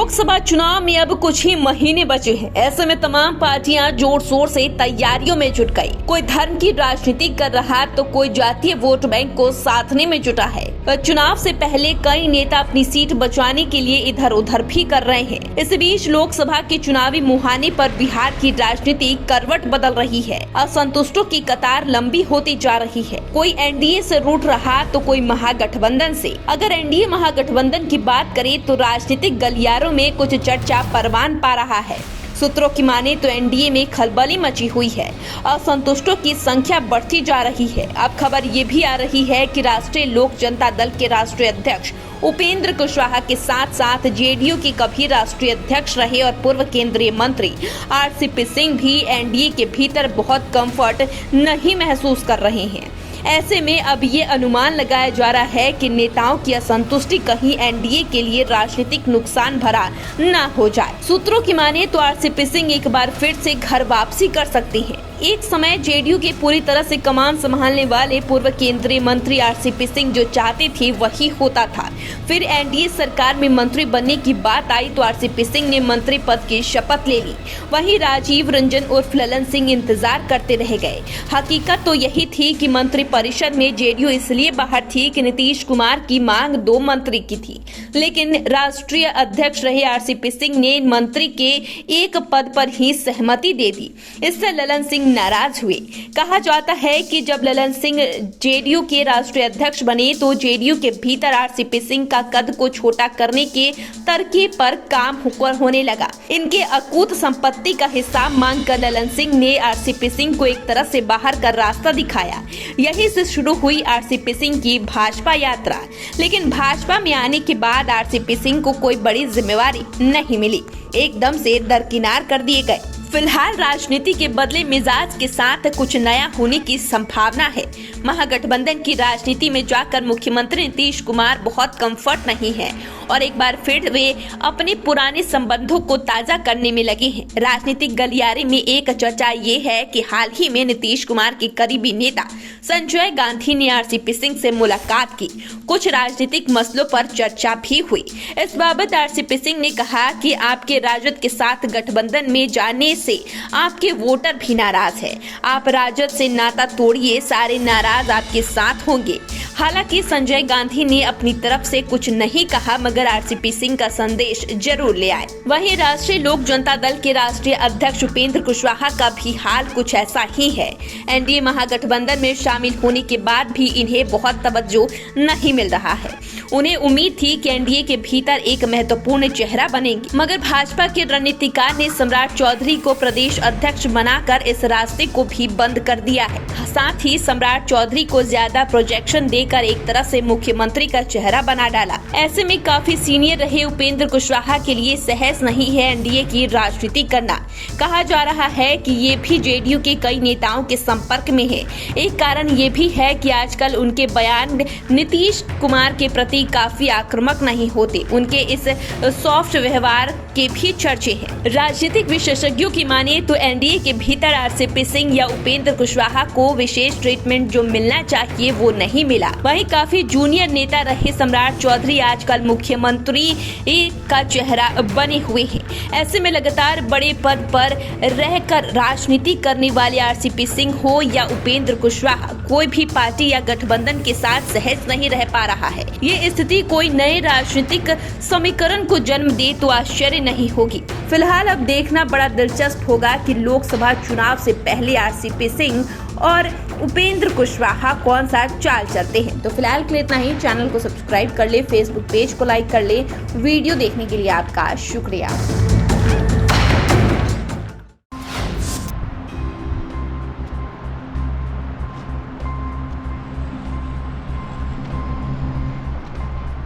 लोकसभा चुनाव में अब कुछ ही महीने बचे हैं। ऐसे में तमाम पार्टियां जोर शोर से तैयारियों में जुट गई। कोई धर्म की राजनीति कर रहा तो कोई जातीय वोट बैंक को साधने में जुटा है। पर चुनाव से पहले कई नेता अपनी सीट बचाने के लिए इधर उधर भी कर रहे हैं। इस बीच लोकसभा के चुनावी मुहाने पर बिहार की राजनीति करवट बदल रही है। असंतुष्टों की कतार लंबी होती जा रही है। कोई एनडीए से रूठ रहा तो कोई महागठबंधन से। अगर एनडीए महागठबंधन की बात करें तो राजनीतिक गलियारों में कुछ चर्चा परवान पा रहा है। सूत्रों की माने तो एनडीए में खलबली मची हुई है। असंतुष्टों की संख्या बढ़ती जा रही है। अब खबर ये भी आ रही है कि राष्ट्रीय लोक जनता दल के राष्ट्रीय अध्यक्ष उपेंद्र कुशवाहा के साथ साथ जेडीयू के कभी राष्ट्रीय अध्यक्ष रहे और पूर्व केंद्रीय मंत्री आरसीपी सिंह भी एनडीए के भीतर बहुत कंफर्ट नहीं महसूस कर रहे हैं। ऐसे में अब ये अनुमान लगाया जा रहा है कि नेताओं की असंतुष्टि कहीं एनडीए के लिए राजनीतिक नुकसान भरा न हो जाए। सूत्रों की माने तो आरसीपी सिंह एक बार फिर से घर वापसी कर सकती हैं। एक समय जेडीयू के पूरी तरह से कमान संभालने वाले पूर्व केंद्रीय मंत्री आरसीपी सिंह जो चाहते थे वही होता था। फिर एनडीए सरकार में मंत्री बनने की बात आई तो आरसीपी सिंह ने मंत्री पद की शपथ ले ली। वहीं राजीव रंजन उर्फ ललन सिंह इंतजार करते रह गए। हकीकत तो यही थी कि मंत्री परिषद में जेडीयू इसलिए बाहर थी कि नीतीश कुमार की मांग 2 मंत्री की थी, लेकिन राष्ट्रीय अध्यक्ष रहे आरसीपी सिंह ने मंत्री के एक पद पर ही सहमति दे दी। इससे ललन सिंह नाराज हुए। कहा जाता है कि जब ललन सिंह जेडीयू के राष्ट्रीय अध्यक्ष बने तो जेडीयू के भीतर आरसीपी सिंह का कद को छोटा करने के तरकीब पर काम होने लगा। इनके अकूत संपत्ति का हिसाब मांगकर ललन सिंह ने आरसीपी सिंह को एक तरह से बाहर का रास्ता दिखाया। यहीं से शुरू हुई आरसीपी सिंह की भाजपा यात्रा। लेकिन भाजपा में आने के बाद आरसीपी सिंह को कोई बड़ी जिम्मेवारी नहीं मिली, एकदम से दरकिनार कर दिए गए। फिलहाल राजनीति के बदले मिजाज के साथ कुछ नया होने की संभावना है। महागठबंधन की राजनीति में जाकर मुख्यमंत्री नीतीश कुमार बहुत कंफर्ट नहीं है और एक बार फिर वे अपने पुराने संबंधों को ताजा करने में लगे हैं। राजनीतिक गलियारे में एक चर्चा ये है कि हाल ही में नीतीश कुमार के करीबी नेता संजय गांधी ने आरसीपी सिंह से मुलाकात की। कुछ राजनीतिक मसलों पर चर्चा भी हुई। इस बाबत आरसीपी सिंह ने कहा कि आपके राजद के साथ गठबंधन में जाने से आपके वोटर भी नाराज है। आप राजद से नाता तोड़िए, सारे नाराज आपके साथ होंगे। हालांकि संजय गांधी ने अपनी तरफ से कुछ नहीं कहा, मगर आरसीपी सिंह का संदेश जरूर ले आए। वहीं राष्ट्रीय लोक जनता दल के राष्ट्रीय अध्यक्ष उपेंद्र कुशवाहा का भी हाल कुछ ऐसा ही है। एनडीए महागठबंधन में शामिल होने के बाद भी इन्हें बहुत तवज्जो नहीं मिल रहा है। उन्हें उम्मीद थी कि एनडीए के भीतर एक महत्वपूर्ण चेहरा बनेंगे, मगर भाजपा के रणनीतिकार ने सम्राट चौधरी को प्रदेश अध्यक्ष बनाकर इस रास्ते को भी बंद कर दिया है। साथ ही सम्राट चौधरी को ज्यादा प्रोजेक्शन देकर एक तरह से मुख्यमंत्री का चेहरा बना डाला। ऐसे में काफी सीनियर रहे उपेंद्र कुशवाहा के लिए सहज नहीं है एनडीए की राजनीति करना। कहा जा रहा है कि ये भी जेडीयू के कई नेताओं के संपर्क में है। एक कारण ये भी है कि आजकल उनके बयान नीतीश कुमार के प्रति काफी आक्रामक नहीं होते। उनके इस सॉफ्ट व्यवहार के भी चर्चे हैं। राजनीतिक विशेषज्ञों की माने तो एनडीए के भीतर आरसीपी सिंह या उपेंद्र कुशवाहा को विशेष ट्रीटमेंट जो मिलना चाहिए वो नहीं मिला। वहीं काफी जूनियर नेता रहे सम्राट चौधरी आजकल मुख्यमंत्री का चेहरा बने हुए हैं। ऐसे में लगातार बड़े पद पर रहकर राजनीति करने वाले आरसीपी सिंह हो या उपेंद्र कुशवाहा, कोई भी पार्टी या गठबंधन के साथ सहज नहीं रह पा रहा है। ये स्थिति कोई नए राजनीतिक समीकरण को जन्म दे तो आश्चर्य नहीं होगी। फिलहाल अब देखना बड़ा दिलचस्प होगा कि लोकसभा चुनाव से पहले आरसीपी सिंह और उपेंद्र कुशवाहा कौन सा चाल चलते हैं। तो फिलहाल के लिए इतना ही। चैनल को सब्सक्राइब कर ले, फेसबुक पेज को लाइक कर ले। वीडियो देखने के लिए आपका शुक्रिया।